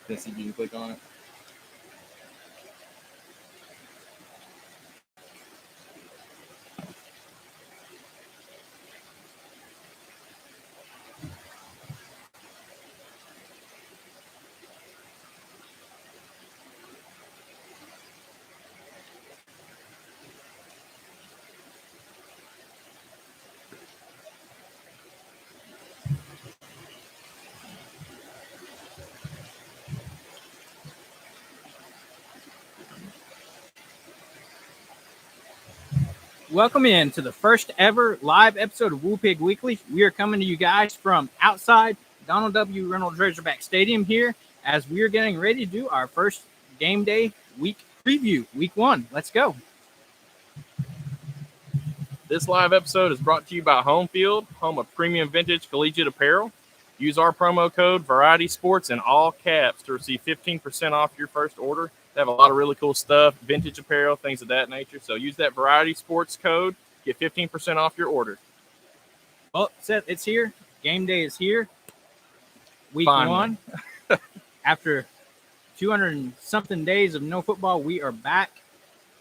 Jesse, you can click on it. Welcome in to the first ever live episode of Woo Pig Weekly. We are coming to you guys from outside Donald W. Reynolds Razorback Stadium here as we are getting ready to do our first game day week preview, week 1. Let's go. This live episode is brought to you by Home Field, home of premium vintage collegiate apparel. Use our promo code Variety Sports in all caps to receive 15% off your first order. They have a lot of really cool stuff, vintage apparel, things of that nature. So use that Variety Sports code, get 15% off your order. Well, Seth, it's here. Game day is here. Week Finally. 1. After 200 and something days of no football, we are back,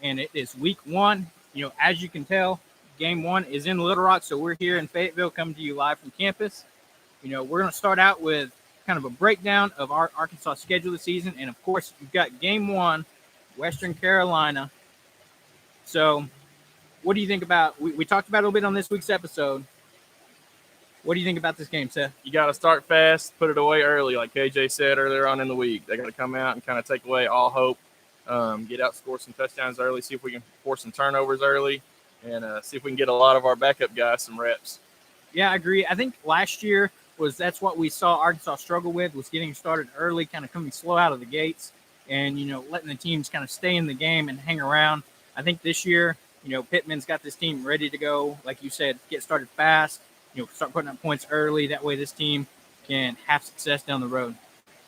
and it is week 1. You know, as you can tell, game 1 is in Little Rock, so we're here in Fayetteville coming to you live from campus. You know, we're going to start out with kind of a breakdown of our Arkansas schedule this season. And, of course, you've got game 1, Western Carolina. So what do you think about – we talked about it a little bit on this week's episode. What do you think about this game, Seth? You got to start fast, put it away early, like KJ said earlier on in the week. They got to come out and kind of take away all hope, get out, score some touchdowns early, see if we can force some turnovers early, and see if we can get a lot of our backup guys some reps. Yeah, I agree. I think last year – that's what we saw Arkansas struggle with, was getting started early, kind of coming slow out of the gates and, you know, letting the teams kind of stay in the game and hang around. I think this year, you know, Pittman's got this team ready to go. Like you said, get started fast, you know, start putting up points early. That way this team can have success down the road.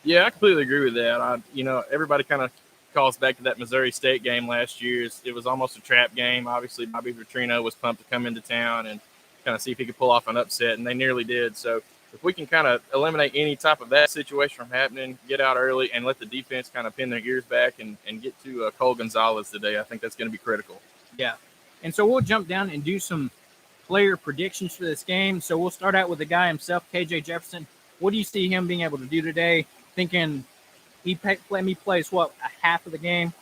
Yeah, I completely agree with that. You know, everybody kind of calls back to that Missouri State game last year. It was almost a trap game. Obviously, Bobby Petrino was pumped to come into town and kind of see if he could pull off an upset, and they nearly did. So, if we can kind of eliminate any type of that situation from happening, get out early, and let the defense kind of pin their ears back and get to Cole Gonzalez today, I think that's going to be critical. Yeah. And so we'll jump down and do some player predictions for this game. So we'll start out with the guy himself, KJ Jefferson. What do you see him being able to do today? Thinking he plays, what, a half of the game?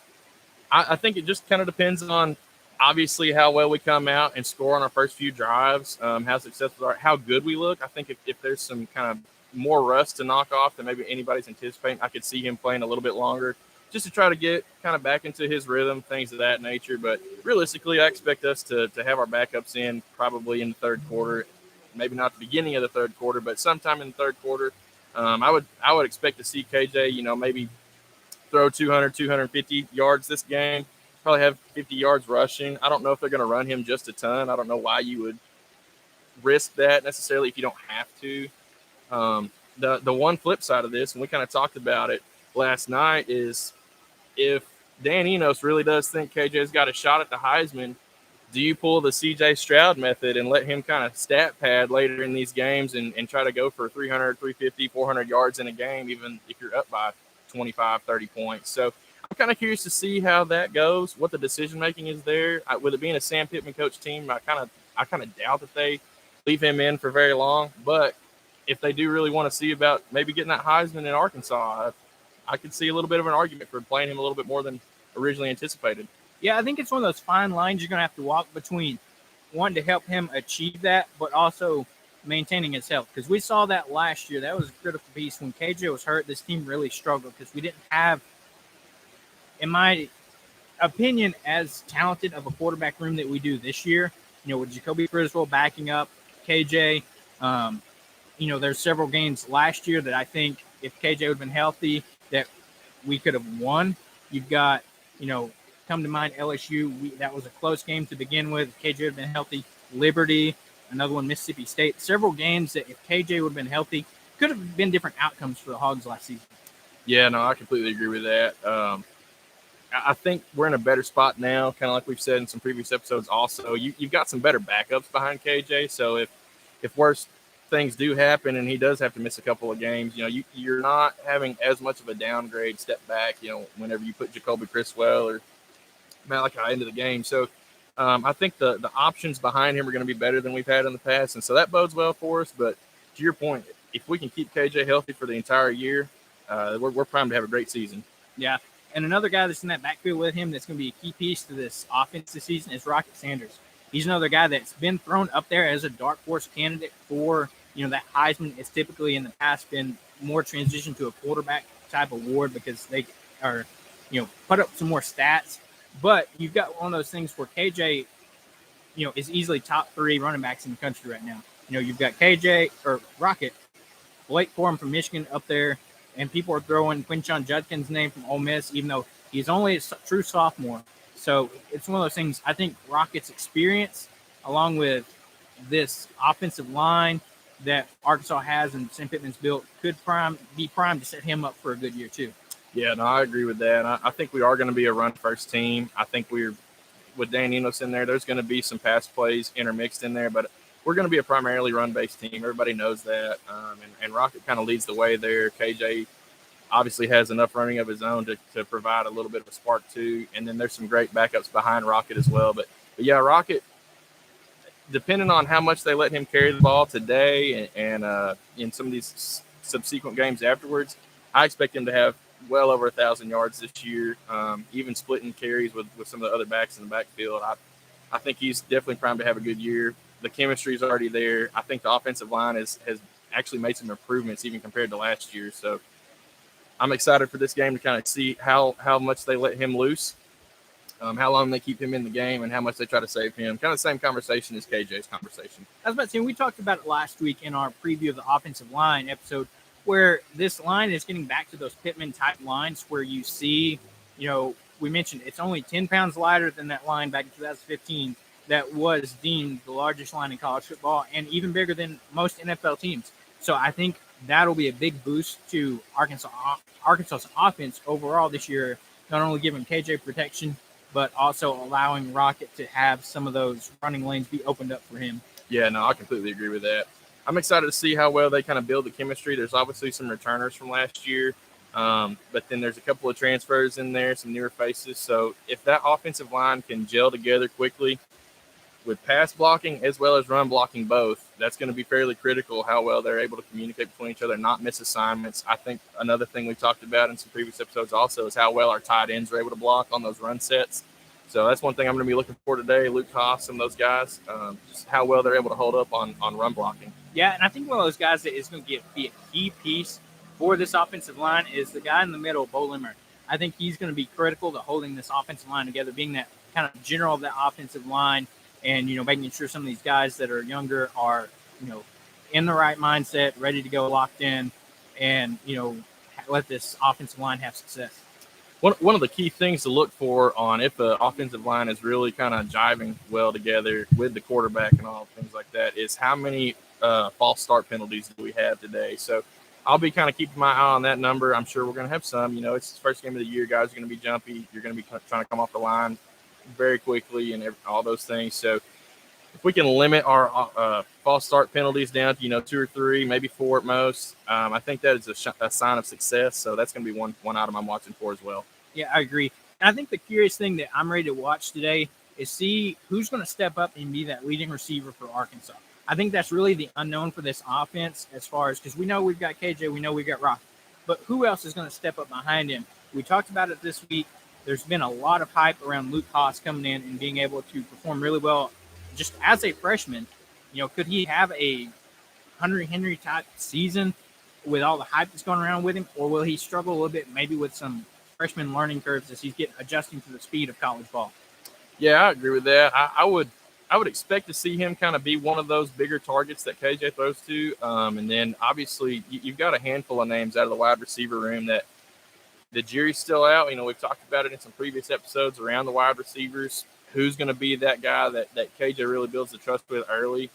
I think it just kind of depends on, obviously, how well we come out and score on our first few drives, how successful are, how good we look. I think if there's some kind of more rust to knock off than maybe anybody's anticipating, I could see him playing a little bit longer just to try to get kind of back into his rhythm, things of that nature. But realistically, I expect us to have our backups in probably in the third quarter, maybe not the beginning of the third quarter, but sometime in the third quarter. I would expect to see KJ, you know, maybe throw 200, 250 yards this game. Probably have 50 yards rushing. I don't know if they're going to run him just a ton. I don't know why you would risk that necessarily if you don't have to. The one flip side of this, and we kind of talked about it last night, is if Dan Enos really does think KJ's got a shot at the Heisman, do you pull the CJ Stroud method and let him kind of stat pad later in these games and try to go for 300, 350, 400 yards in a game, even if you're up by 25, 30 points? So I'm kind of curious to see how that goes, what the decision-making is there. With it being a Sam Pittman coach team, I kind of doubt that they leave him in for very long. But if they do really want to see about maybe getting that Heisman in Arkansas, I could see a little bit of an argument for playing him a little bit more than originally anticipated. Yeah, I think it's one of those fine lines you're going to have to walk between wanting to help him achieve that, but also maintaining his health. Because we saw that last year. That was a critical piece. When KJ was hurt, this team really struggled because we didn't have, in my opinion, as talented of a quarterback room that we do this year. You know, with Jacoby Criswell backing up KJ, you know, there's several games last year that I think if KJ would have been healthy that we could have won. You've got, come to mind LSU. That was a close game to begin with. KJ had been healthy. Liberty, another one, Mississippi State. Several games that if KJ would have been healthy, could have been different outcomes for the Hogs last season. Yeah, no, I completely agree with that. I think we're in a better spot now, kind of like we've said in some previous episodes. Also, you've got some better backups behind KJ. So if worse things do happen and he does have to miss a couple of games, you're not having as much of a downgrade step back. Whenever you put Jacoby Criswell or Malachi into the game. So I think the options behind him are going to be better than we've had in the past, and so that bodes well for us. But to your point, if we can keep KJ healthy for the entire year, we're primed to have a great season. Yeah. And another guy that's in that backfield with him that's going to be a key piece to this offense this season is Rocket Sanders. He's another guy that's been thrown up there as a dark horse candidate for, that Heisman. It's typically in the past been more transition to a quarterback type award because they are, put up some more stats. But you've got one of those things where KJ, is easily top 3 running backs in the country right now. You've got KJ or Rocket, Blake Corum from Michigan up there. And people are throwing Quinshon Judkins' name from Ole Miss, even though he's only a true sophomore. So it's one of those things. I think Rocket's experience, along with this offensive line that Arkansas has and Sam Pittman's built, could be primed to set him up for a good year too. Yeah, no, I agree with that. I think we are going to be a run-first team. I think with Dan Enos in there, there's going to be some pass plays intermixed in there, but we're going to be a primarily run-based team. Everybody knows that, and Rocket kind of leads the way there. KJ obviously has enough running of his own to provide a little bit of a spark too, and then there's some great backups behind Rocket as well. But yeah, Rocket, depending on how much they let him carry the ball today and in some of these subsequent games afterwards, I expect him to have well over 1,000 yards this year, even splitting carries with some of the other backs in the backfield. I think he's definitely primed to have a good year. The chemistry is already there. I think the offensive line has actually made some improvements even compared to last year. So I'm excited for this game to kind of see how much they let him loose, how long they keep him in the game, and how much they try to save him. Kind of the same conversation as KJ's conversation. I was about to say, we talked about it last week in our preview of the offensive line episode, where this line is getting back to those Pittman-type lines where you see, we mentioned it's only 10 pounds lighter than that line back in 2015 that was deemed the largest line in college football and even bigger than most NFL teams. So I think that'll be a big boost to Arkansas's offense overall this year, not only giving KJ protection, but also allowing Rocket to have some of those running lanes be opened up for him. Yeah, no, I completely agree with that. I'm excited to see how well they kind of build the chemistry. There's obviously some returners from last year, but then there's a couple of transfers in there, some newer faces. So if that offensive line can gel together quickly with pass blocking as well as run blocking both, that's going to be fairly critical how well they're able to communicate between each other, not miss assignments. I think another thing we talked about in some previous episodes also is how well our tight ends are able to block on those run sets. So that's one thing I'm going to be looking for today. Luke Haas, some of those guys, just how well they're able to hold up on run blocking. Yeah, and I think one of those guys that is going to be a key piece for this offensive line is the guy in the middle, Bo Limmer. I think he's going to be critical to holding this offensive line together, being that kind of general of that offensive line and, making sure some of these guys that are younger are, in the right mindset, ready to go, locked in, and, let this offensive line have success. One of the key things to look for on if the offensive line is really kind of jiving well together with the quarterback and all things like that is how many false start penalties do we have today. So I'll be kind of keeping my eye on that number. I'm sure we're going to have some. It's the first game of the year. Guys are going to be jumpy. You're going to be trying to come off the line very quickly and all those things. So if we can limit our false start penalties down to 2 or 3, maybe 4 at most, I think that is a sign of success. So that's going to be one item I'm watching for as well. Yeah, I agree. And I think the curious thing that I'm ready to watch today is see who's going to step up and be that leading receiver for Arkansas. I think that's really the unknown for this offense as far as, because we know we've got KJ, we know we've got Rock, but who else is going to step up behind him? We talked about it this week. There's been a lot of hype around Luke Haas coming in and being able to perform really well just as a freshman. Could he have a Hunter Henry type season with all the hype that's going around with him, or will he struggle a little bit maybe with some freshman learning curves as he's adjusting to the speed of college ball? Yeah, I agree with that. I would expect to see him kind of be one of those bigger targets that KJ throws to. And then obviously you've got a handful of names out of the wide receiver room that the jury's still out. We've talked about it in some previous episodes around the wide receivers. Who's going to be that guy that KJ really builds the trust with early?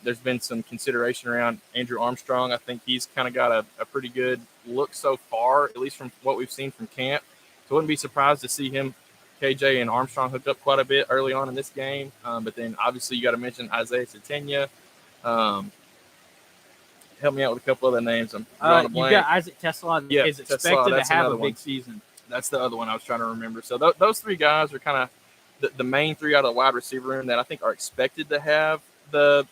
There's been some consideration around Andrew Armstrong. I think he's kind of got a pretty good look so far, at least from what we've seen from camp. So I wouldn't be surprised to see him, KJ and Armstrong, hooked up quite a bit early on in this game. But then obviously you got to mention Isaiah Satenia. Help me out with a couple other names. I'm drawing a blank. You got Isaac Tesla. Yeah, is expected Tesla, to have a big one. season. That's the other one I was trying to remember. So those three guys are kind of the main three out of the wide receiver room that I think are expected to have the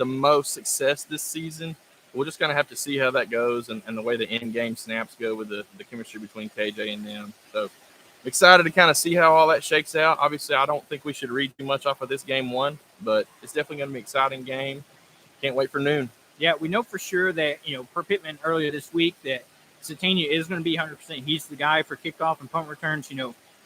most success this season. We're just going to have to see how that goes and the way the in-game snaps go with the chemistry between KJ and them. So excited to kind of see how all that shakes out. Obviously, I don't think we should read too much off of this game one, but it's definitely going to be an exciting game. Can't wait for noon. Yeah, we know for sure that, per Pittman earlier this week, that Satania is going to be 100%. He's the guy for kickoff and punt returns.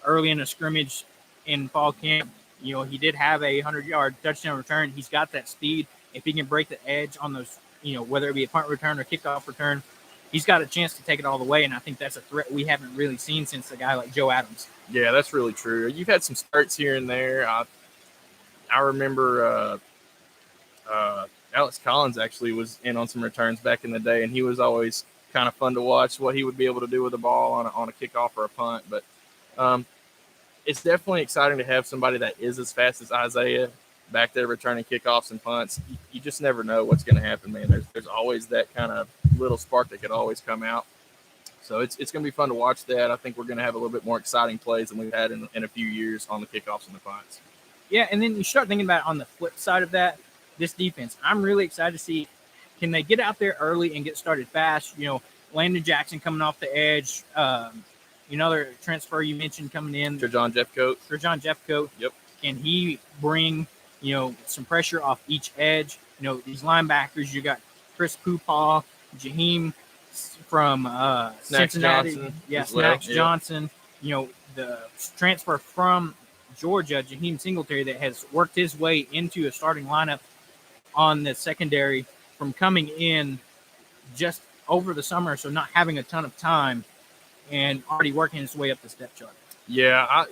Early in a scrimmage in fall camp, he did have a 100-yard touchdown return. He's got that speed. If he can break the edge on those, whether it be a punt return or kickoff return, he's got a chance to take it all the way. And I think that's a threat we haven't really seen since a guy like Joe Adams. Yeah, that's really true. You've had some spurts here and there. I remember Alex Collins actually was in on some returns back in the day, and he was always kind of fun to watch what he would be able to do with the ball on a kickoff or a punt. But it's definitely exciting to have somebody that is as fast as Isaiah back there returning kickoffs and punts. You just never know what's going to happen, man. There's always that kind of little spark that could always come out. So it's going to be fun to watch that. I think we're going to have a little bit more exciting plays than we've had in a few years on the kickoffs and the punts. Yeah, and then you start thinking about on the flip side of that, this defense. I'm really excited to see, can they get out there early and get started fast? Landon Jackson coming off the edge. Another transfer you mentioned coming in. Trajan Jeffcoat. Yep. Can he bring, some pressure off each edge? These linebackers, you got Chris Pupaw, Jaheim from Cincinnati. Johnson Snacks Johnson. The transfer from Georgia, Jaheim Singletary, that has worked his way into a starting lineup on the secondary from coming in just over the summer, so not having a ton of time and already working his way up the step chart. Yeah,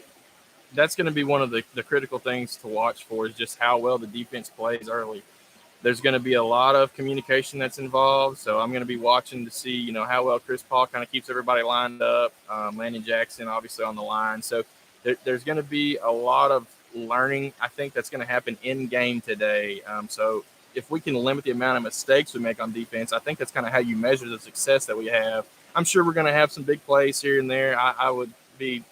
that's going to be one of the critical things to watch for, is just how well the defense plays early. There's going to be a lot of communication that's involved, so I'm going to be watching to see, how well Chris Paul kind of keeps everybody lined up. Landon Jackson, obviously, on the line. So there's going to be a lot of learning, I think, that's going to happen in game today. So if we can limit the amount of mistakes we make on defense, I think that's kind of how you measure the success that we have. I'm sure we're going to have some big plays here and there. I would be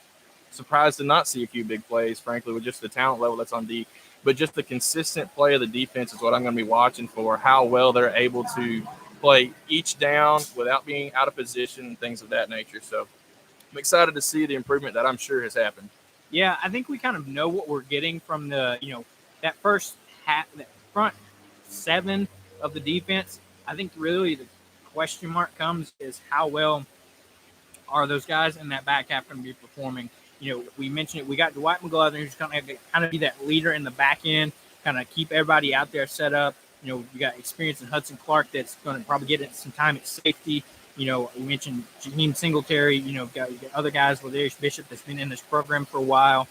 surprised to not see a few big plays, frankly, with just the talent level that's on D. But just the consistent play of the defense is what I'm going to be watching for, how well they're able to play each down without being out of position and things of that nature. So I'm excited to see the improvement that I'm sure has happened. Yeah, I think we kind of know what we're getting from the, that first that front seven of the defense. I think really the question mark comes is how well are those guys in that back half going to be performing. We mentioned it. We got Dwight McGlothern, who's going to kind of be that leader in the back end, kind of keep everybody out there set up. We got experience in Hudson Clark that's going to probably get some time at safety. We mentioned Jaheim Singletary. You got other guys, Ladarius Bishop, that's been in this program for a while.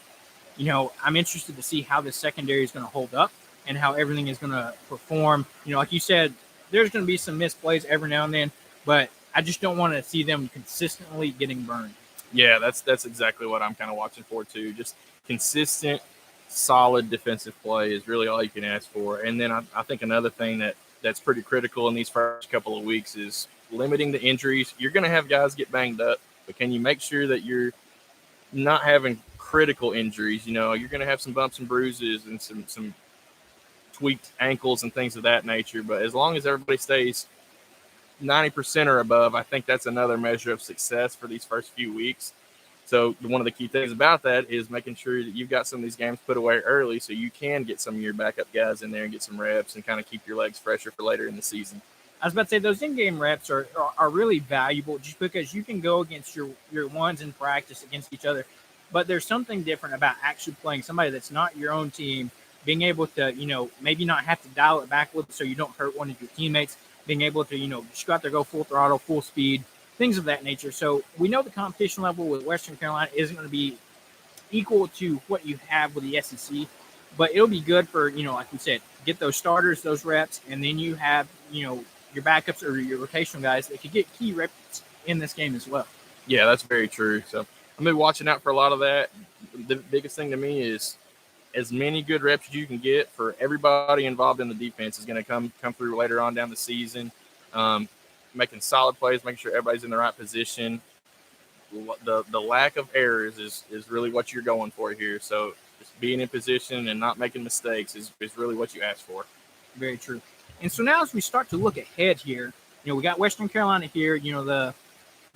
I'm interested to see how this secondary is going to hold up and how everything is going to perform. Like you said, there's going to be some missed plays every now and then, but I just don't want to see them consistently getting burned. Yeah, that's exactly what I'm kind of watching for too. Just consistent, solid defensive play is really all you can ask for. And then I think another thing that's pretty critical in these first couple of weeks is limiting the injuries. You're going to have guys get banged up, but can you make sure that you're not having critical injuries? You're going to have some bumps and bruises and some tweaked ankles and things of that nature. But as long as everybody stays 90% or above, I think that's another measure of success for these first few weeks. So one of the key things about that is making sure that you've got some of these games put away early so you can get some of your backup guys in there and get some reps and kind of keep your legs fresher for later in the season. I was about to say those in-game reps are really valuable just because you can go against your ones in practice against each other. But there's something different about actually playing somebody that's not your own team, being able to, maybe not have to dial it back with so you don't hurt one of your teammates, being able to, just go out there, go full throttle, full speed, things of that nature. So we know the competition level with Western Carolina isn't going to be equal to what you have with the SEC, but it'll be good for, like you said, get those starters, those reps, and then you have, your backups or your rotational guys that could get key reps in this game as well. Yeah, that's very true. So I'm going to be watching out for a lot of that. The biggest thing to me is as many good reps as you can get for everybody involved in the defense is going to come through later on down the season. Making solid plays, making sure everybody's in the right position. The lack of errors is really what you're going for here. So just being in position and not making mistakes is really what you ask for. Very true. And so now as we start to look ahead here, we got Western Carolina here. The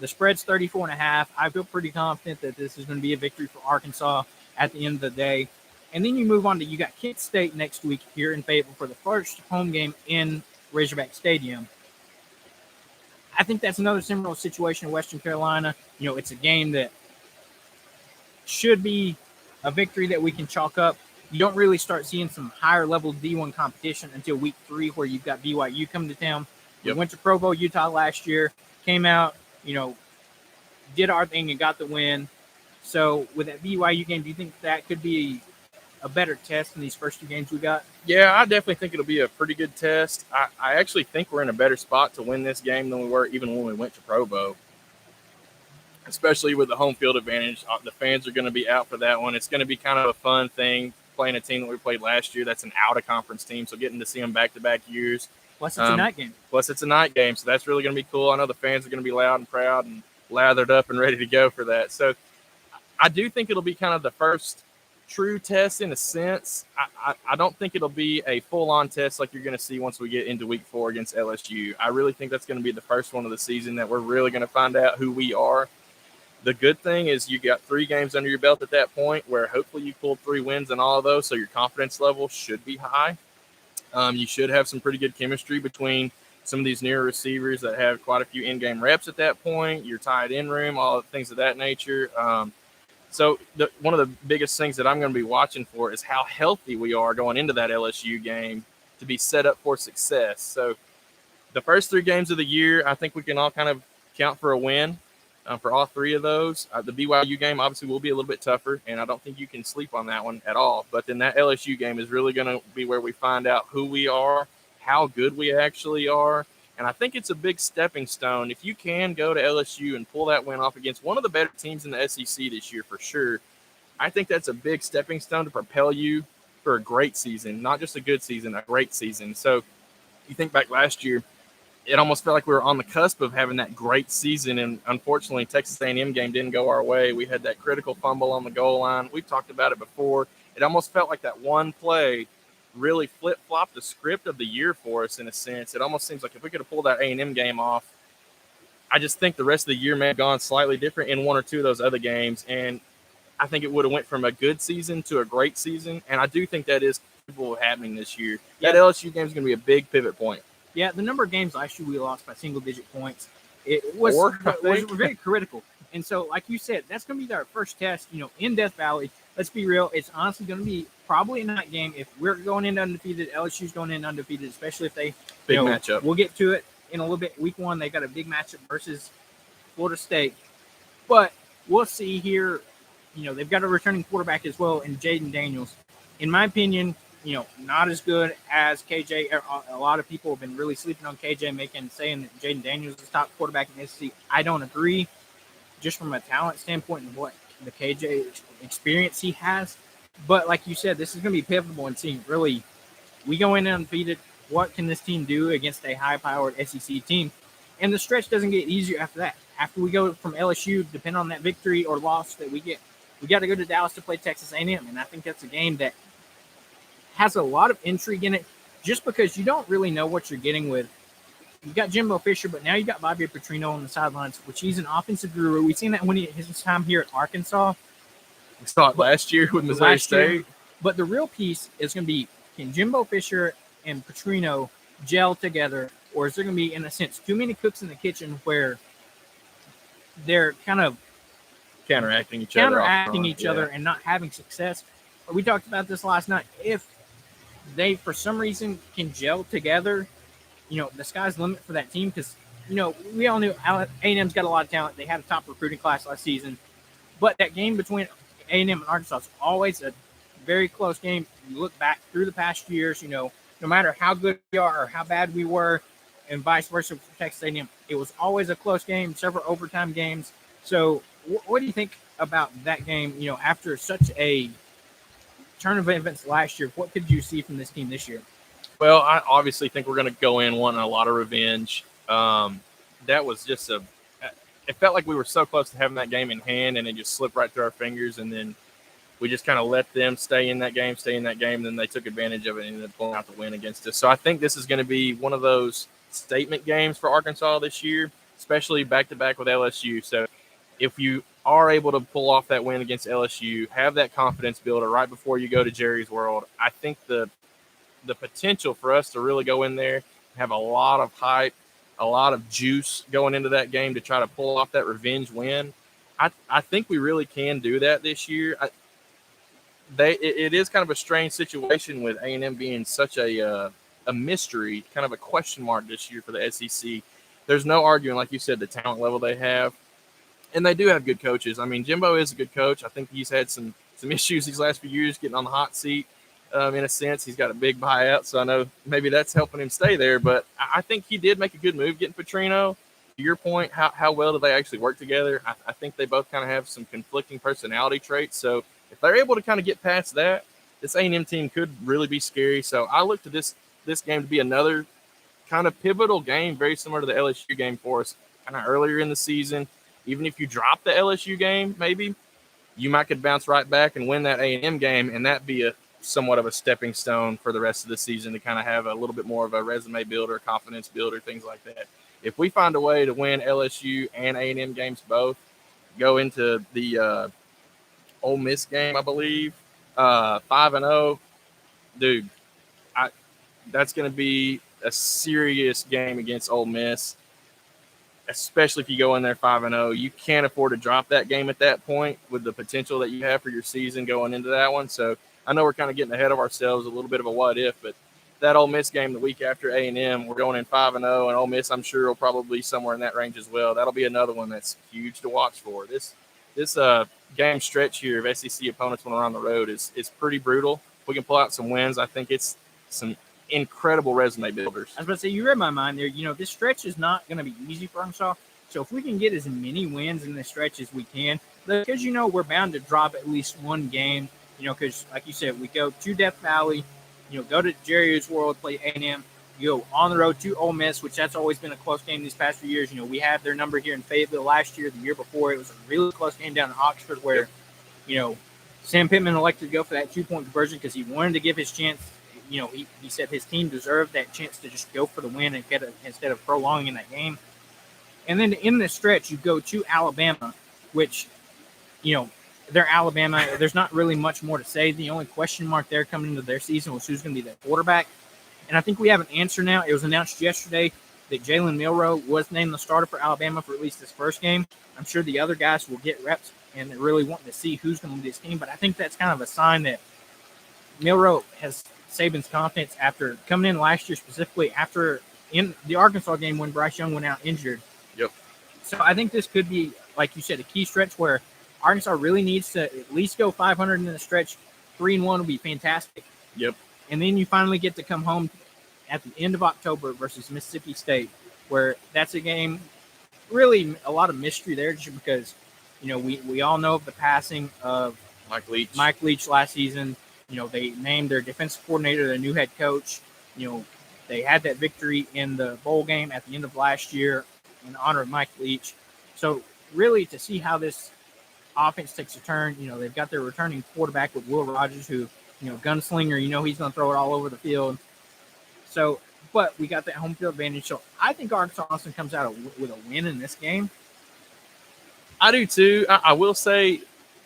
spread's 34.5. I feel pretty confident that this is going to be a victory for Arkansas at the end of the day. And then you move on to, you got Kent State next week here in Fayetteville for the first home game in Razorback Stadium. I think that's another similar situation in Western Carolina. It's a game that should be a victory that we can chalk up. You don't really start seeing some higher level D1 competition until week 3, where you've got BYU coming to town. Yep. We went to Provo, Utah last year, came out, did our thing and got the win. So with that BYU game, do you think that could be a better test in these first 2 games we got? Yeah, I definitely think it'll be a pretty good test. I actually think we're in a better spot to win this game than we were even when we went to Provo, especially with the home field advantage. The fans are going to be out for that one. It's going to be kind of a fun thing playing a team that we played last year that's an out-of-conference team, so getting to see them back-to-back years. Plus, it's a night game. So that's really going to be cool. I know the fans are going to be loud and proud and lathered up and ready to go for that. So I do think it'll be kind of the first true test in a sense. I don't think it'll be a full-on test like you're going to see once we get into week 4 against LSU. I really think that's going to be the first one of the season that we're really going to find out who we are. The good thing is you got 3 games under your belt at that point where hopefully you pulled 3 wins in all of those, so your confidence level should be high. You should have some pretty good chemistry between some of these newer receivers that have quite a few in-game reps at that point, your tight end room, all things of that nature. So one of the biggest things that I'm going to be watching for is how healthy we are going into that LSU game to be set up for success. So the first 3 games of the year, I think we can all kind of count for a win for all 3 of those. The BYU game obviously will be a little bit tougher, and I don't think you can sleep on that one at all. But then that LSU game is really going to be where we find out who we are, how good we actually are. And I think it's a big stepping stone. If you can go to LSU and pull that win off against one of the better teams in the SEC this year for sure, I think that's a big stepping stone to propel you for a great season, not just a good season, a great season. So you think back last year, it almost felt like we were on the cusp of having that great season, and unfortunately, Texas A&M game didn't go our way. We had that critical fumble on the goal line. We've talked about it before. It almost felt like that one play really flip-flopped the script of the year for us in a sense. It almost seems like if we could have pulled that A&M game off, I just think the rest of the year may have gone slightly different in 1 or 2 of those other games, and I think it would have went from a good season to a great season, and I do think that is capable of happening this year. That LSU game is going to be a big pivot point. Yeah, the number of games last year we lost by single-digit points, it was very critical. And so, like you said, that's going to be our first test, in Death Valley. Let's be real. It's honestly going to be probably a night game. If we're going in undefeated, LSU's going in undefeated, especially if they – Big matchup. We'll get to it in a little bit. Week 1, they got a big matchup versus Florida State. But we'll see here. They've got a returning quarterback as well in Jaden Daniels. In my opinion – not as good as KJ. A lot of people have been really sleeping on KJ, saying that Jaden Daniels is the top quarterback in the SEC. I don't agree, just from a talent standpoint and what the KJ experience he has. But like you said, this is going to be pivotal in seeing really, we go in undefeated. What can this team do against a high-powered SEC team? And the stretch doesn't get easier after that. After we go from LSU, depending on that victory or loss that we get, we got to go to Dallas to play Texas A&M. And I think that's a game that has a lot of intrigue in it, just because you don't really know what you're getting with. You've got Jimbo Fisher, but now you got Bobby Petrino on the sidelines, which he's an offensive guru. We've seen that when his time here at Arkansas. We saw it last year with Missouri State. But the real piece is going to be, can Jimbo Fisher and Petrino gel together, or is there going to be, in a sense, too many cooks in the kitchen where they're kind of counteracting each other and not having success? We talked about this last night. If they, for some reason, can gel together, the sky's the limit for that team, because we all knew A&M's got a lot of talent. They had a top recruiting class last season. But that game between A&M and Arkansas is always a very close game. You look back through the past years, no matter how good we are or how bad we were, and vice versa for Texas A&M, it was always a close game, several overtime games. So what do you think about that game, after such a turn of events last year? What could you see from this team this year? Well, I obviously think we're going to go in wanting a lot of revenge. That was just it felt like we were so close to having that game in hand, and it just slipped right through our fingers. And then we just kind of let them stay in that game. And then they took advantage of it and ended up pulling out the win against us. So I think this is going to be one of those statement games for Arkansas this year, especially back-to-back with LSU. So if you are able to pull off that win against LSU, have that confidence builder right before you go to Jerry's World, I think the potential for us to really go in there, have a lot of hype, a lot of juice going into that game to try to pull off that revenge win. I think we really can do that this year. It is kind of a strange situation with A&M being such a mystery, kind of a question mark this year for the SEC. There's no arguing, like you said, the talent level they have. And they do have good coaches. I mean, Jimbo is a good coach. I think he's had some issues these last few years getting on the hot seat. In a sense, he's got a big buyout, so I know maybe that's helping him stay there. But I think he did make a good move getting Petrino. To your point, how well do they actually work together? I think they both kind of have some conflicting personality traits. So if they're able to kind of get past that, this A&M team could really be scary. So I look to this game to be another kind of pivotal game, very similar to the LSU game for us, kind of earlier in the season. Even if you drop the LSU game, maybe you might could bounce right back and win that A&M game, and that be somewhat of a stepping stone for the rest of the season to kind of have a little bit more of a resume builder, confidence builder, things like that. If we find a way to win LSU and A&M games both, go into the Ole Miss game, I believe, 5-0, dude, that's going to be a serious game against Ole Miss, especially if you go in there 5-0. You can't afford to drop that game at that point with the potential that you have for your season going into that one. So I know we're kind of getting ahead of ourselves, a little bit of a what if, but that Ole Miss game the week after A&M, we're going in 5-0, and Ole Miss, I'm sure, will probably be somewhere in that range as well. That'll be another one that's huge to watch for. This game stretch here of SEC opponents when we're on the road is pretty brutal. If we can pull out some wins, I think it's some incredible resume builders. I was about to say, you read my mind there. This stretch is not going to be easy for Arkansas. So if we can get as many wins in this stretch as we can, because, we're bound to drop at least one game, because like you said, we go to Death Valley, go to Jerry's World, play A&M, you go on the road to Ole Miss, which that's always been a close game these past few years. We had their number here in Fayetteville last year. The year before, it was a really close game down in Oxford where, Sam Pittman elected to go for that 2-point conversion because he wanted to give his chance. He said his team deserved that chance to just go for the win and get it instead of prolonging that game. And then in this stretch, you go to Alabama, which, they're Alabama. There's not really much more to say. The only question mark there coming into their season was who's going to be their quarterback. And I think we have an answer now. It was announced yesterday that Jalen Milroe was named the starter for Alabama for at least his first game. I'm sure the other guys will get reps and they're really wanting to see who's going to lead this team. But I think that's kind of a sign that Milroe has Saban's confidence after coming in last year, specifically after in the Arkansas game when Bryce Young went out injured. Yep. So I think this could be, like you said, a key stretch where Arkansas really needs to at least go 500 in the stretch. 3-1 would be fantastic. Yep. And then you finally get to come home at the end of October versus Mississippi State, where that's a game, really a lot of mystery there just because, we all know of the passing of Mike Leach last season. They named their defensive coordinator their new head coach. They had that victory in the bowl game at the end of last year in honor of Mike Leach. So really to see how this offense takes a turn, they've got their returning quarterback with Will Rogers, who, gunslinger, he's going to throw it all over the field. So, but we got that home field advantage. So I think Arkansas comes out with a win in this game. I do too. I will say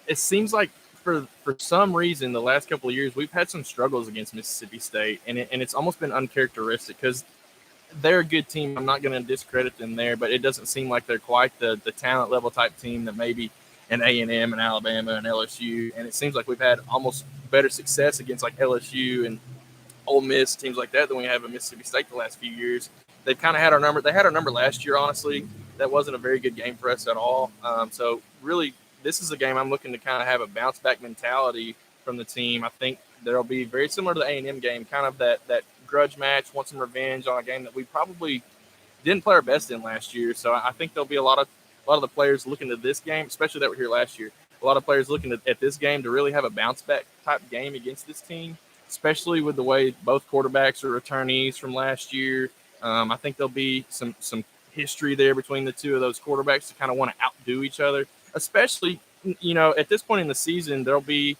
it seems like for some reason the last couple of years we've had some struggles against Mississippi State, and it's almost been uncharacteristic because they're a good team. I'm not going to discredit them there, but it doesn't seem like they're quite the talent level type team that maybe an A&M and Alabama and LSU. And it seems like we've had almost better success against like LSU and Ole Miss, teams like that, than we have at Mississippi State the last few years. They've kind of had our number. They had our number last year, honestly. That wasn't a very good game for us at all. So really, this is a game I'm looking to kind of have a bounce back mentality from the team. I think there'll be very similar to the A&M game, kind of that grudge match, want some revenge on a game that we probably didn't play our best in last year. So I think there'll be a lot of the players looking to this game, especially that were here last year. A lot of players looking at this game to really have a bounce back type game against this team, especially with the way both quarterbacks are returnees from last year. I think there'll be some history there between the two of those quarterbacks to kind of want to outdo each other, especially, at this point in the season, there'll be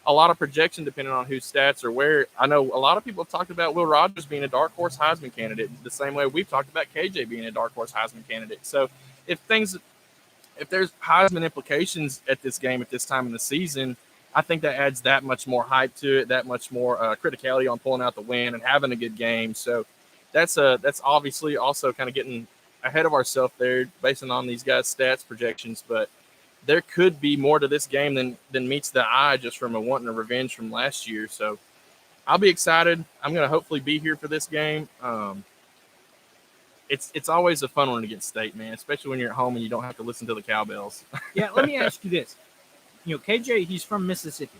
a lot of projection depending on whose stats are where. I know a lot of people have talked about Will Rogers being a dark horse Heisman candidate the same way we've talked about KJ being a dark horse Heisman candidate. So if there's Heisman implications at this game at this time in the season, I think that adds that much more hype to it, that much more criticality on pulling out the win and having a good game. So that's obviously also kind of getting ahead of ourselves there based on these guys' stats projections. But there could be more to this game than meets the eye just from wanting a revenge from last year. So I'll be excited. I'm going to hopefully be here for this game. It's always a fun one against State, man, especially when you're at home and you don't have to listen to the cowbells. Yeah, let me ask you this. KJ, he's from Mississippi.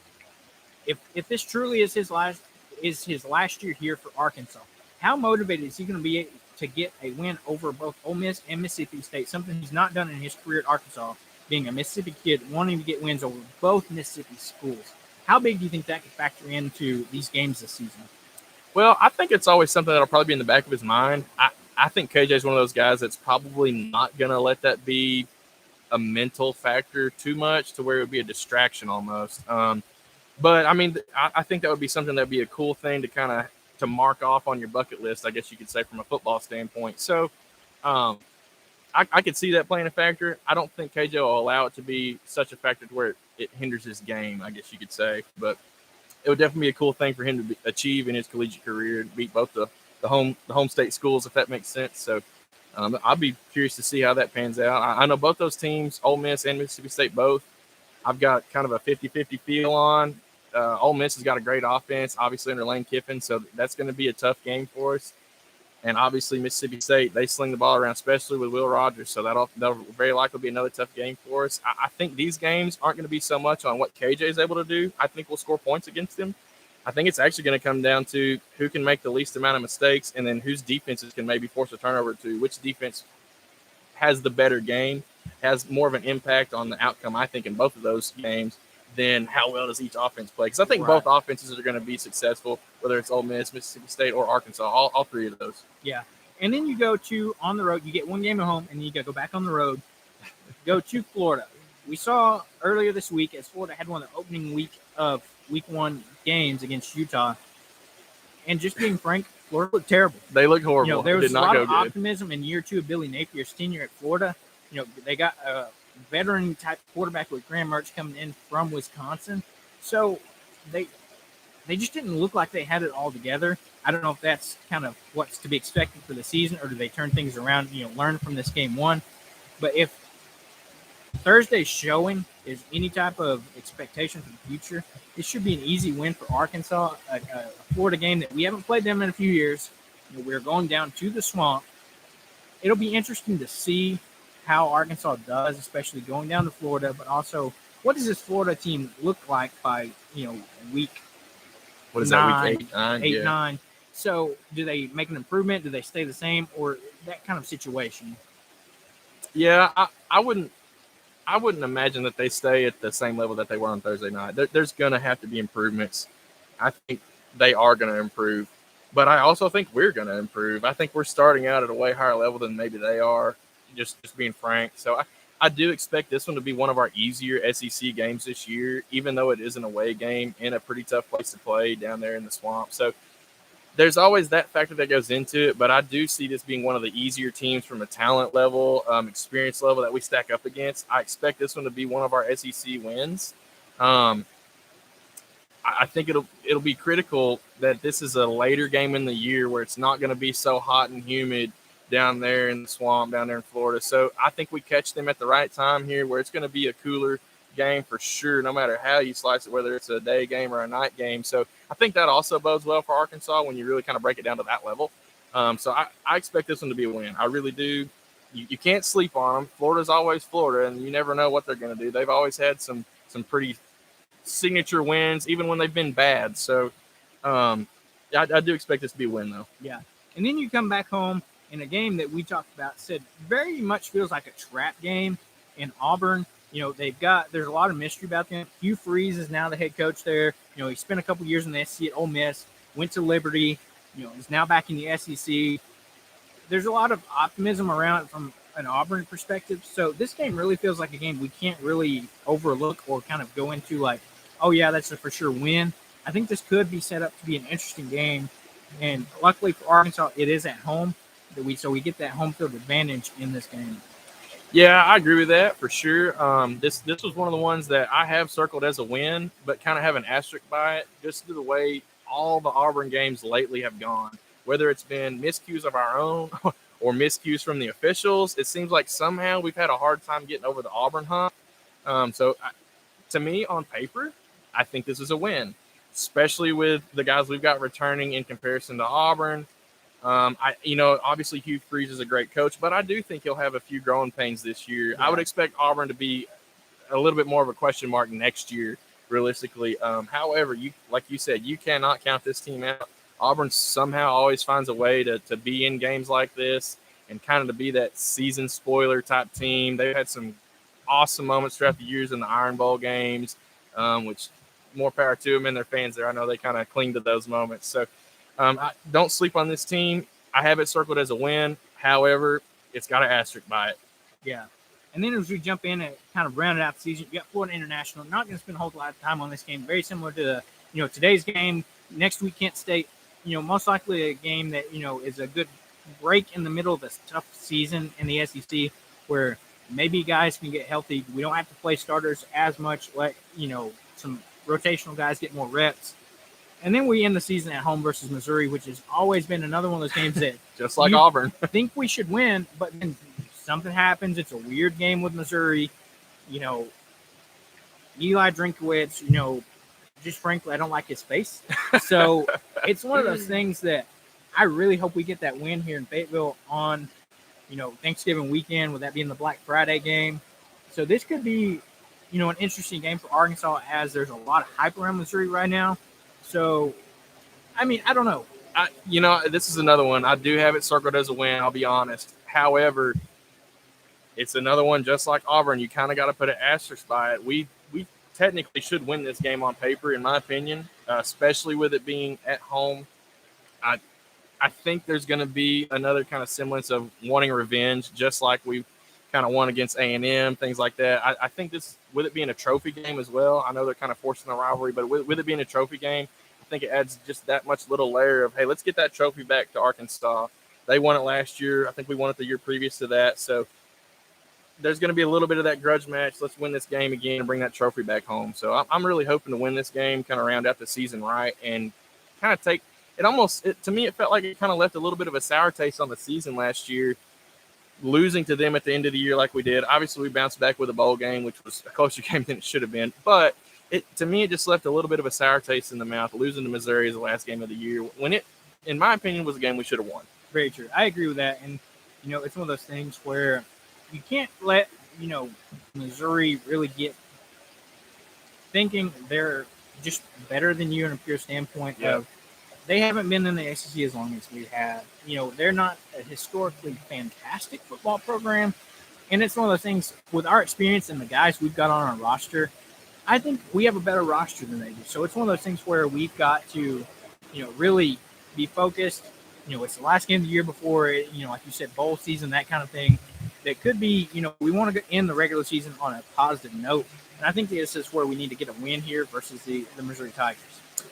If this truly is his last year here for Arkansas, how motivated is he going to be to get a win over both Ole Miss and Mississippi State, something he's not done in his career at Arkansas, being a Mississippi kid, wanting to get wins over both Mississippi schools? How big do you think that could factor into these games this season? Well, I think it's always something that'll probably be in the back of his mind. I think KJ is one of those guys that's probably not going to let that be a mental factor too much to where it would be a distraction almost. But, I mean, I think that would be something that would be a cool thing to kind of to mark off on your bucket list, I guess you could say, from a football standpoint. So I could see that playing a factor. I don't think KJ will allow it to be such a factor to where it hinders his game, I guess you could say. But it would definitely be a cool thing for him to achieve in his collegiate career and beat both the home state schools, if that makes sense. So I'll be curious to see how that pans out. I know both those teams, Ole Miss and Mississippi State, both, I've got kind of a 50-50 feel on. Ole Miss has got a great offense, obviously, under Lane Kiffin, so that's going to be a tough game for us. And obviously, Mississippi State, they sling the ball around, especially with Will Rogers, so that'll very likely be another tough game for us. I think these games aren't going to be so much on what KJ is able to do. I think we'll score points against them. I think it's actually going to come down to who can make the least amount of mistakes and then whose defenses can maybe force a turnover to, which defense has the better game, has more of an impact on the outcome, I think, in both of those games than how well does each offense play. Because I think both offenses are going to be successful, whether it's Ole Miss, Mississippi State, or Arkansas, all three of those. Yeah. And then you go to on the road, you get one game at home, and then you got to go back on the road, go to Florida. We saw earlier this week as Florida had one of the opening week of week one games against Utah. And just being frank, Florida looked terrible. They looked horrible. There was a lot of good. optimism in year two of Billy Napier's tenure at Florida. They got a veteran type quarterback with Graham Mertz coming in from Wisconsin. So they just didn't look like they had it all together. I don't know if that's kind of what's to be expected for the season, or do they turn things around, learn from this game one. But if Thursday's showing is any type of expectation for the future, it should be an easy win for Arkansas, a Florida game that we haven't played them in a few years. We're going down to the swamp. It'll be interesting to see how Arkansas does, especially going down to Florida, but also what does this Florida team look like by, week what is 9, that, week 8, 9? 8, 9. So do they make an improvement? Do they stay the same, or that kind of situation? Yeah, I wouldn't imagine that they stay at the same level that they were on Thursday night. There's going to have to be improvements. I think they are going to improve, but I also think we're going to improve. I think we're starting out at a way higher level than maybe they are, just being frank. So I do expect this one to be one of our easier SEC games this year, even though it is an away game in a pretty tough place to play down there in the swamp. So there's always that factor that goes into it, but I do see this being one of the easier teams from a talent level, experience level that we stack up against. I expect this one to be one of our SEC wins. I think it'll be critical that this is a later game in the year where it's not going to be so hot and humid down there in the swamp, down there in Florida. So I think we catch them at the right time here where it's going to be a cooler game for sure, no matter how you slice it, whether it's a day game or a night game. So I think that also bodes well for Arkansas when you really kind of break it down to that level. So I expect this one to be a win. I really do. You can't sleep on them. Florida's always Florida, and you never know what they're going to do. They've always had some pretty signature wins, even when they've been bad. So I do expect this to be a win, though. Yeah. And then you come back home in a game that we talked about, said very much feels like a trap game in Auburn. You know, there's a lot of mystery about them. Hugh Freeze is now the head coach there. You know, he spent a couple years in the SEC at Ole Miss, went to Liberty, you know, is now back in the SEC. There's a lot of optimism around it from an Auburn perspective. So this game really feels like a game we can't really overlook or kind of go into like, oh, yeah, that's a for sure win. I think this could be set up to be an interesting game. And luckily for Arkansas, it is at home. So we get that home field advantage in this game. Yeah, I agree with that for sure. This was one of the ones that I have circled as a win, but kind of have an asterisk by it, just to the way all the Auburn games lately have gone. Whether it's been miscues of our own or miscues from the officials, it seems like somehow we've had a hard time getting over the Auburn hump. To me, on paper, I think this is a win, especially with the guys we've got returning in comparison to Auburn. Obviously Hugh Freeze is a great coach, but I do think he'll have a few growing pains this year. Yeah. I would expect Auburn to be a little bit more of a question mark next year, realistically. However, like you said, you cannot count this team out. Auburn somehow always finds a way to be in games like this and kind of to be that season spoiler type team. They've had some awesome moments throughout the years in the Iron Bowl games, which more power to them and their fans there. I know they kind of cling to those moments. So I don't sleep on this team. I have it circled as a win. However, it's got an asterisk by it. Yeah. And then as we jump in and kind of round out the season, you got Florida International. Not going to spend a whole lot of time on this game. Very similar to today's game. Next week, Kent State. Most likely a game that, is a good break in the middle of a tough season in the SEC where maybe guys can get healthy. We don't have to play starters as much. Let, some rotational guys get more reps. And then we end the season at home versus Missouri, which has always been another one of those games that just like Auburn think we should win, but then something happens. It's a weird game with Missouri. Eli Drinkowitz, just frankly, I don't like his face. So it's one of those things that I really hope we get that win here in Fayetteville on, Thanksgiving weekend, with that being the Black Friday game. So this could be, an interesting game for Arkansas, as there's a lot of hype around Missouri right now. So, I don't know. This is another one. I do have it circled as a win, I'll be honest. However, it's another one just like Auburn. You kind of got to put an asterisk by it. We technically should win this game on paper, in my opinion, especially with it being at home. I think there's going to be another kind of semblance of wanting revenge, just like we kind of won against A&M, things like that. I think this, with it being a trophy game as well, I know they're kind of forcing the rivalry, but with it being a trophy game, I think it adds just that much little layer of, hey, let's get that trophy back to Arkansas. They won it last year. I think we won it the year previous to that. So there's going to be a little bit of that grudge match. Let's win this game again and bring that trophy back home. So I'm really hoping to win this game, kind of round out the season right, and kind of take it. To me, it felt like it kind of left a little bit of a sour taste on the season last year, losing to them at the end of the year like we did. Obviously, we bounced back with a bowl game, which was a closer game than it should have been. But to me, it just left a little bit of a sour taste in the mouth, losing to Missouri as the last game of the year, when it, in my opinion, was a game we should have won. Very true. I agree with that. And, it's one of those things where you can't let, Missouri really get thinking they're just better than you in a pure standpoint of they haven't been in the SEC as long as we have. They're not a historically fantastic football program. And it's one of those things with our experience and the guys we've got on our roster, I think we have a better roster than they do. So it's one of those things where we've got to, really be focused. It's the last game of the year before, like you said, bowl season, that kind of thing. That could be, we want to end the regular season on a positive note. And I think this is where we need to get a win here versus the Missouri Tigers.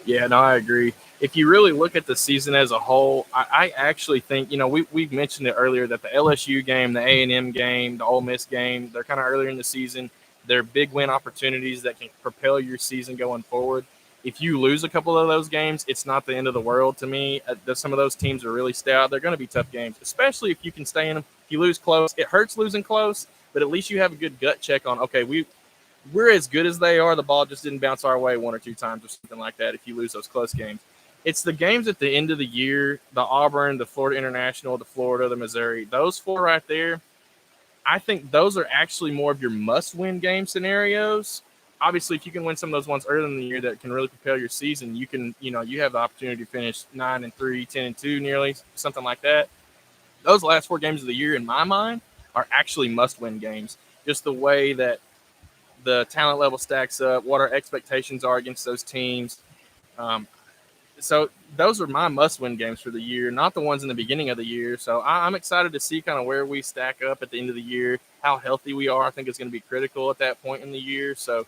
Yeah, no, I agree. If you really look at the season as a whole, I actually think, we've mentioned it earlier that the LSU game, the A&M game, the Ole Miss game, they're kind of earlier in the season. They're big win opportunities that can propel your season going forward. If you lose a couple of those games, it's not the end of the world to me. Some of those teams are really stout. They're going to be tough games, especially if you can stay in them. If you lose close, it hurts losing close, but at least you have a good gut check on, okay, we're as good as they are. The ball just didn't bounce our way one or two times or something like that if you lose those close games. it's the games at the end of the year, the Auburn, the Florida International, the Florida, the Missouri, those 4 right there. I think those are actually more of your must-win game scenarios. Obviously, if you can win some of those ones early in the year that can really propel your season, you can, you have the opportunity to finish 9-3, 10-2, nearly something like that. Those last 4 games of the year, in my mind, are actually must-win games. Just the way that the talent level stacks up, what our expectations are against those teams. So those are my must-win games for the year, not the ones in the beginning of the year. So I'm excited to see kind of where we stack up at the end of the year, how healthy we are. I think it's going to be critical at that point in the year. So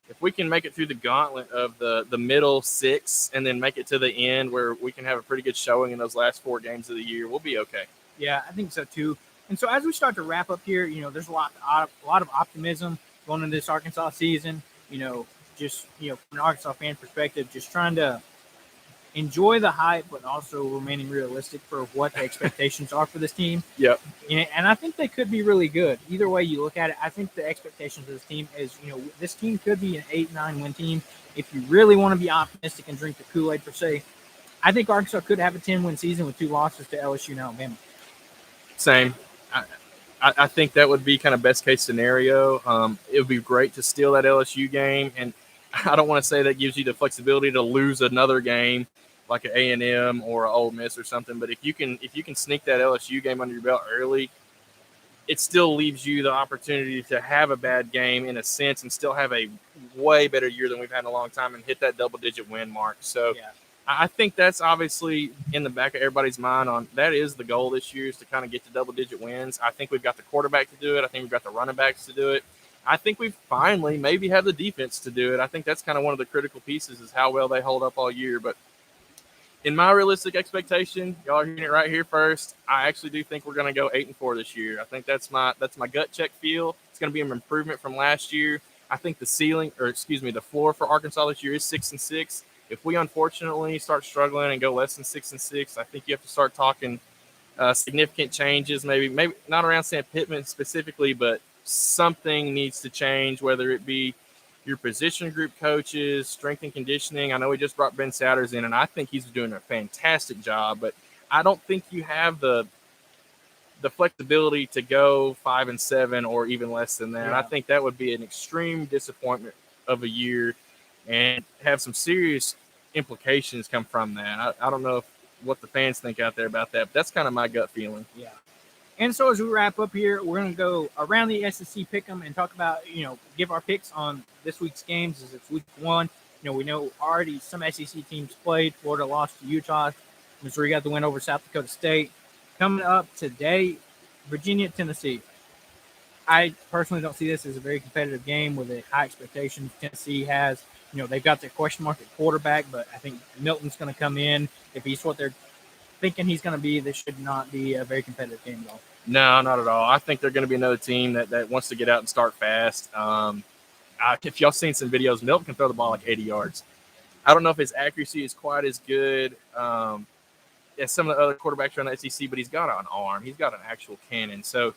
if we can make it through the gauntlet of the middle 6 and then make it to the end where we can have a pretty good showing in those last 4 games of the year, we'll be okay. Yeah, I think so too. And so as we start to wrap up here, there's a lot of optimism going into this Arkansas season. Just from an Arkansas fan perspective, just trying to enjoy the hype, but also remaining realistic for what the expectations are for this team. Yep. And I think they could be really good. Either way you look at it, I think the expectations of this team is, this team could be an 8-9 win team. If you really want to be optimistic and drink the Kool-Aid per se, I think Arkansas could have a 10-win season with 2 losses to LSU and Alabama. Same. I think that would be kind of best case scenario. It would be great to steal that LSU game, and I don't want to say that gives you the flexibility to lose another game like an A&M or an Ole Miss or something. But if you can sneak that LSU game under your belt early, it still leaves you the opportunity to have a bad game in a sense and still have a way better year than we've had in a long time and hit that double-digit win mark. So yeah. I think that's obviously in the back of everybody's mind that is the goal this year, is to kind of get to double-digit wins. I think we've got the quarterback to do it. I think we've got the running backs to do it. I think we finally maybe have the defense to do it. I think that's kind of one of the critical pieces, is how well they hold up all year. But in my realistic expectation, y'all are hearing it right here first, I actually do think we're going to go 8-4 this year. I think that's my gut check feel. It's going to be an improvement from last year. I think the floor for Arkansas this year is 6-6. If we unfortunately start struggling and go less than 6-6, I think you have to start talking significant changes. Maybe not around Sam Pittman specifically, but something needs to change, whether it be your position group coaches, strength and conditioning. I know we just brought Ben Souders in, and I think he's doing a fantastic job, but I don't think you have the flexibility to go 5-7 or even less than that. Yeah. I think that would be an extreme disappointment of a year and have some serious implications come from that. I don't know what the fans think out there about that, but that's kind of my gut feeling. Yeah. And so as we wrap up here, we're going to go around the SEC pick'em and talk about, give our picks on this week's games as it's week 1. We know already some SEC teams played. Florida lost to Utah. Missouri got the win over South Dakota State. Coming up today, Virginia, Tennessee. I personally don't see this as a very competitive game with a high expectations. Tennessee has, they've got their question mark at quarterback, but I think Milton's going to come in. If he's what they're thinking he's going to be, this should not be a very competitive game at all. No, not at all. I think they're going to be another team that wants to get out and start fast. If y'all seen some videos, Milton can throw the ball like 80 yards. I don't know if his accuracy is quite as good as some of the other quarterbacks around the SEC, but he's got an arm. He's got an actual cannon. So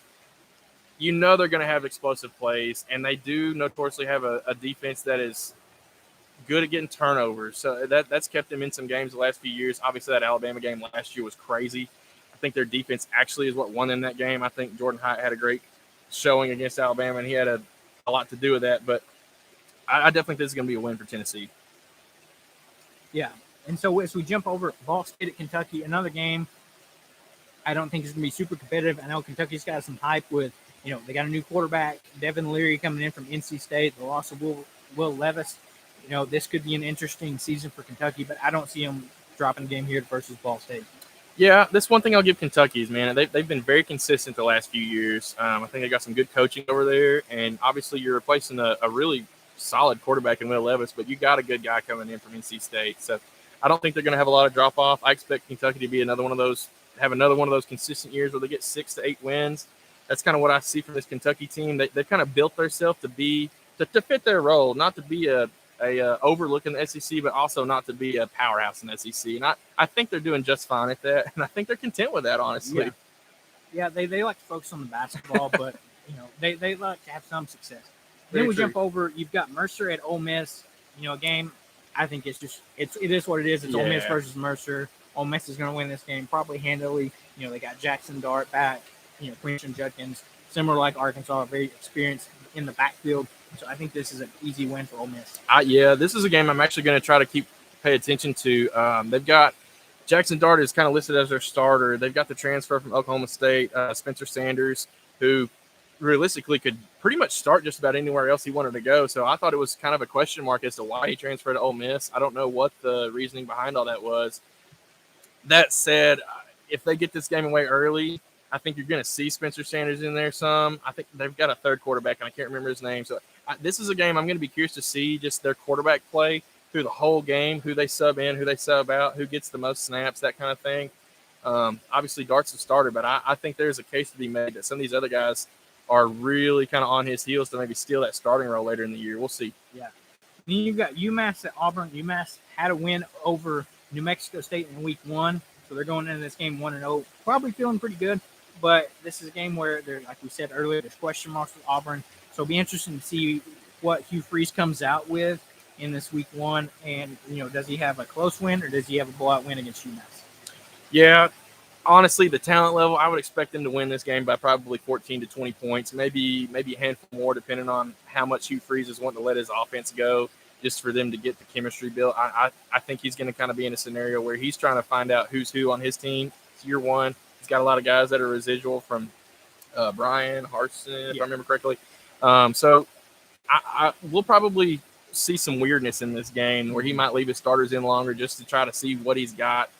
they're going to have explosive plays, and they do notoriously have a defense that is good at getting turnovers. So that's kept them in some games the last few years. Obviously, that Alabama game last year was crazy. I think their defense actually is what won them that game. I think Jordan Hyatt had a great showing against Alabama, and he had a lot to do with that. But I definitely think this is going to be a win for Tennessee. Yeah. And so as we jump over Ball State at Kentucky, another game I don't think is going to be super competitive. I know Kentucky's got some hype with, they got a new quarterback, Devin Leary, coming in from NC State, the loss of Will Levis. This could be an interesting season for Kentucky, but I don't see them dropping a game here versus Ball State. Yeah, that's one thing I'll give Kentucky is, man, they've been very consistent the last few years. I think they got some good coaching over there, and obviously you're replacing a really solid quarterback in Will Levis, but you got a good guy coming in from NC State. So I don't think they're going to have a lot of drop-off. I expect Kentucky to be another one of those consistent years where they get 6 to 8 wins. That's kind of what I see from this Kentucky team. They've kind of built themselves to fit their role, not to be a overlooking the SEC, but also not to be a powerhouse in the SEC. And I think they're doing just fine at that, and I think they're content with that, honestly. Yeah, they like to focus on the basketball, but they like to have some success. Then we jump over. You've got Mercer at Ole Miss. A game I think it is what it is. It's Ole Miss Yeah. versus Mercer. Ole Miss is going to win this game probably handily. They got Jackson Dart back. Quinton Judkins, similar like Arkansas, very experienced in the backfield. So I think this is an easy win for Ole Miss. Yeah, this is a game I'm actually going to try to pay attention to. They've got Jackson Dart is kind of listed as their starter. They've got the transfer from Oklahoma State, Spencer Sanders, who realistically could pretty much start just about anywhere else he wanted to go. So I thought it was kind of a question mark as to why he transferred to Ole Miss. I don't know what the reasoning behind all that was. That said, if they get this game away early, I think you're going to see Spencer Sanders in there some. I think they've got a third quarterback, and I can't remember his name. So this is a game I'm going to be curious to see just their quarterback play through the whole game, who they sub in, who they sub out, who gets the most snaps, that kind of thing. Obviously, Dart's a starter, but I think there's a case to be made that some of these other guys are really kind of on his heels to maybe steal that starting role later in the year. We'll see. Yeah. Then you've got UMass at Auburn. UMass had a win over New Mexico State in week 1, so they're going into this game 1-0, probably feeling pretty good. But this is a game where, like we said earlier, there's question marks with Auburn. So it'll be interesting to see what Hugh Freeze comes out with in this week 1. And, does he have a close win or does he have a blowout win against UMass? Yeah, honestly, the talent level, I would expect them to win this game by probably 14 to 20 points, maybe a handful more, depending on how much Hugh Freeze is wanting to let his offense go, just for them to get the chemistry built. I think he's going to kind of be in a scenario where he's trying to find out who's who on his team. It's year 1. He's got a lot of guys that are residual from Brian Harson, if I remember correctly. So we'll probably see some weirdness in this game where he might leave his starters in longer just to try to see what he's got.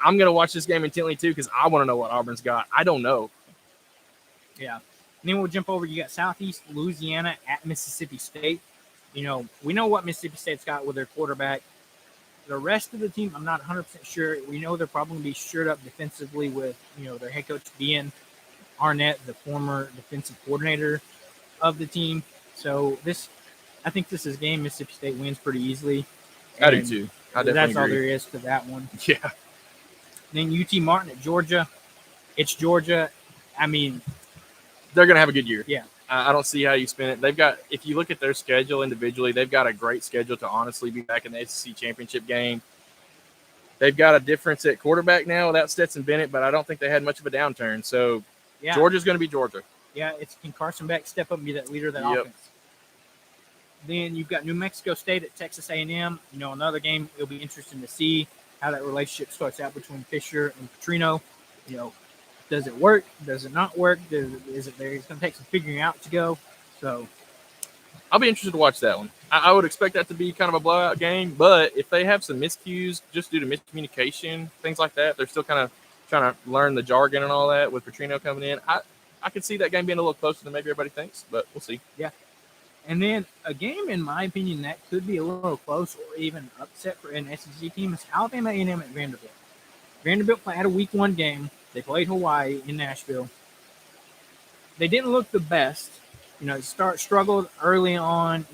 I'm going to watch this game intently, too, because I want to know what Auburn's got. I don't know. Yeah. And then we'll jump over. You got Southeast Louisiana at Mississippi State. We know what Mississippi State's got with their quarterback. The rest of the team, I'm not 100% sure. We know they're probably going to be shored up defensively with, their head coach being Arnett, the former defensive coordinator of the team. So I think this is a game Mississippi State wins pretty easily. I do too. I definitely That's all agree. there is to that one. Yeah. Then UT Martin at Georgia. It's Georgia. I mean, they're going to have a good year. Yeah. I don't see how you spin it. They've got, if you look at their schedule individually, they've got a great schedule to honestly be back in the SEC championship game. They've got a difference at quarterback now without Stetson Bennett, but I don't think they had much of a downturn. So yeah. Georgia's going to be Georgia. Yeah, can Carson Beck step up and be that leader of that offense? Then you've got New Mexico State at Texas A&M. Another game. It'll be interesting to see how that relationship starts out between Fisher and Petrino. Does it work? Does it not work? Is it there? It's going to take some figuring out to go. So I'll be interested to watch that one. I would expect that to be kind of a blowout game, but if they have some miscues just due to miscommunication, things like that, they're still kind of trying to learn the jargon and all that with Petrino coming in. I could see that game being a little closer than maybe everybody thinks, but we'll see. Yeah. And then a game, in my opinion, that could be a little close or even upset for an SEC team is Alabama A&M at Vanderbilt. Vanderbilt had a week 1 game. They played Hawaii in Nashville. They didn't look the best. Struggled early on.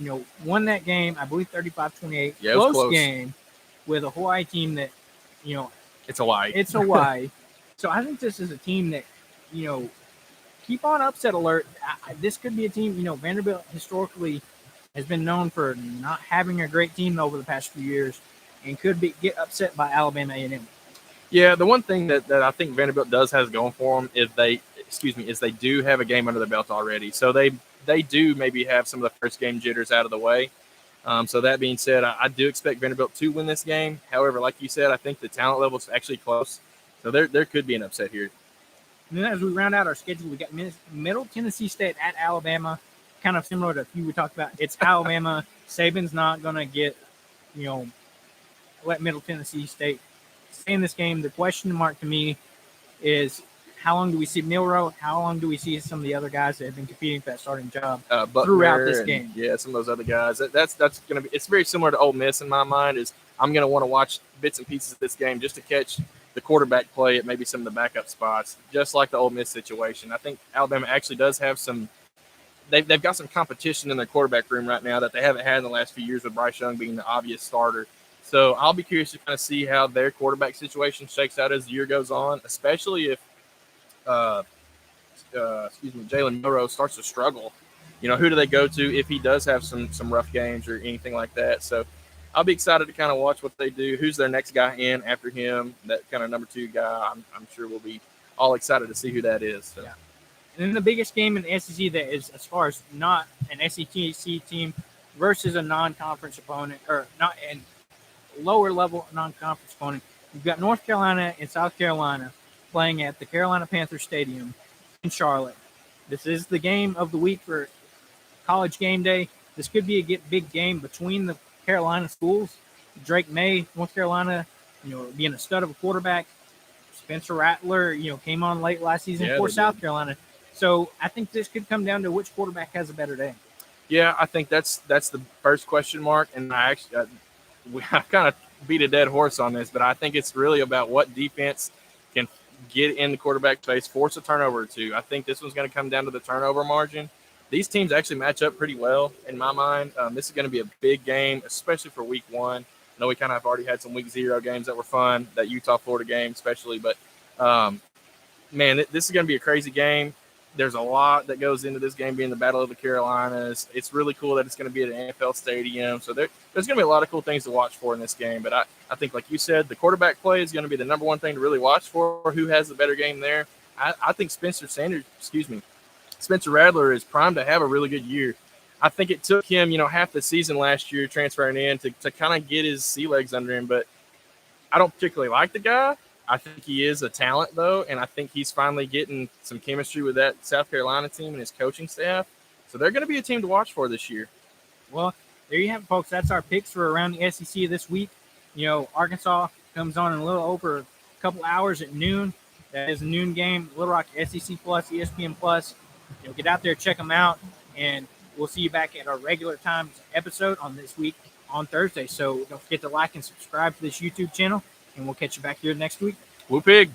Won that game, I believe 35-28. Yeah, it was close game with a Hawaii team that, it's Hawaii. It's Hawaii. So I think this is a team that, keep on upset alert. This could be a team, Vanderbilt historically has been known for not having a great team over the past few years and could get upset by Alabama A&M. Yeah, the one thing that I think Vanderbilt has going for them is they do have a game under their belt already. So they do maybe have some of the first game jitters out of the way. So that being said, I do expect Vanderbilt to win this game. However, like you said, I think the talent level is actually close. So there could be an upset here. And then as we round out our schedule, we got Middle Tennessee State at Alabama, kind of similar to a few we talked about. It's Alabama. Saban's not going to get, let Middle Tennessee State stay in this game. The question mark to me is how long do we see Milroe? How long do we see some of the other guys that have been competing for that starting job throughout this game? Yeah, some of those other guys. That's going to be – it's very similar to Ole Miss in my mind is I'm going to want to watch bits and pieces of this game just to catch – the quarterback play at maybe some of the backup spots, just like the Ole Miss situation. I think Alabama actually does have some they've got some competition in their quarterback room right now that they haven't had in the last few years with Bryce Young being the obvious starter. So I'll be curious to kind of see how their quarterback situation shakes out as the year goes on, especially if Jalen Milroe starts to struggle. Who do they go to if he does have some rough games or anything like that? So I'll be excited to kind of watch what they do. Who's their next guy in after him? That kind of number 2 guy. I'm sure we'll be all excited to see who that is. So. Yeah. And then the biggest game in the SEC that is, as far as not an SEC team versus a non-conference opponent, or not and lower level non-conference opponent, you've got North Carolina and South Carolina playing at the Carolina Panthers Stadium in Charlotte. This is the game of the week for College Game Day. This could be a big game between the Carolina schools. Drake May, North Carolina, being a stud of a quarterback. Spencer Rattler, came on late last season for South Carolina. So I think this could come down to which quarterback has a better day. Yeah, I think that's the first question mark, and I kind of beat a dead horse on this, but I think it's really about what defense can get in the quarterback face, force a turnover or two. I think this one's going to come down to the turnover margin. These teams actually match up pretty well in my mind. This is going to be a big game, especially for week 1. I know we kind of have already had some week 0 games that were fun, that Utah-Florida game especially, but, man, this is going to be a crazy game. There's a lot that goes into this game being the Battle of the Carolinas. It's really cool that it's going to be at an NFL stadium. So there's going to be a lot of cool things to watch for in this game. But I think, like you said, the quarterback play is going to be the number one thing to really watch for. Who has the better game there? I think Spencer Rattler is primed to have a really good year. I think it took him, half the season last year transferring in to kind of get his sea legs under him. But I don't particularly like the guy. I think he is a talent, though, and I think he's finally getting some chemistry with that South Carolina team and his coaching staff. So they're going to be a team to watch for this year. Well, there you have it, folks. That's our picks for around the SEC this week. Arkansas comes on in a little over a couple hours at noon. That is a noon game. Little Rock, SEC Plus, ESPN Plus. Get out there, check them out, and we'll see you back at our regular times episode on this week on Thursday. So don't forget to like and subscribe to this YouTube channel. And we'll catch you back here next week. Woo pig.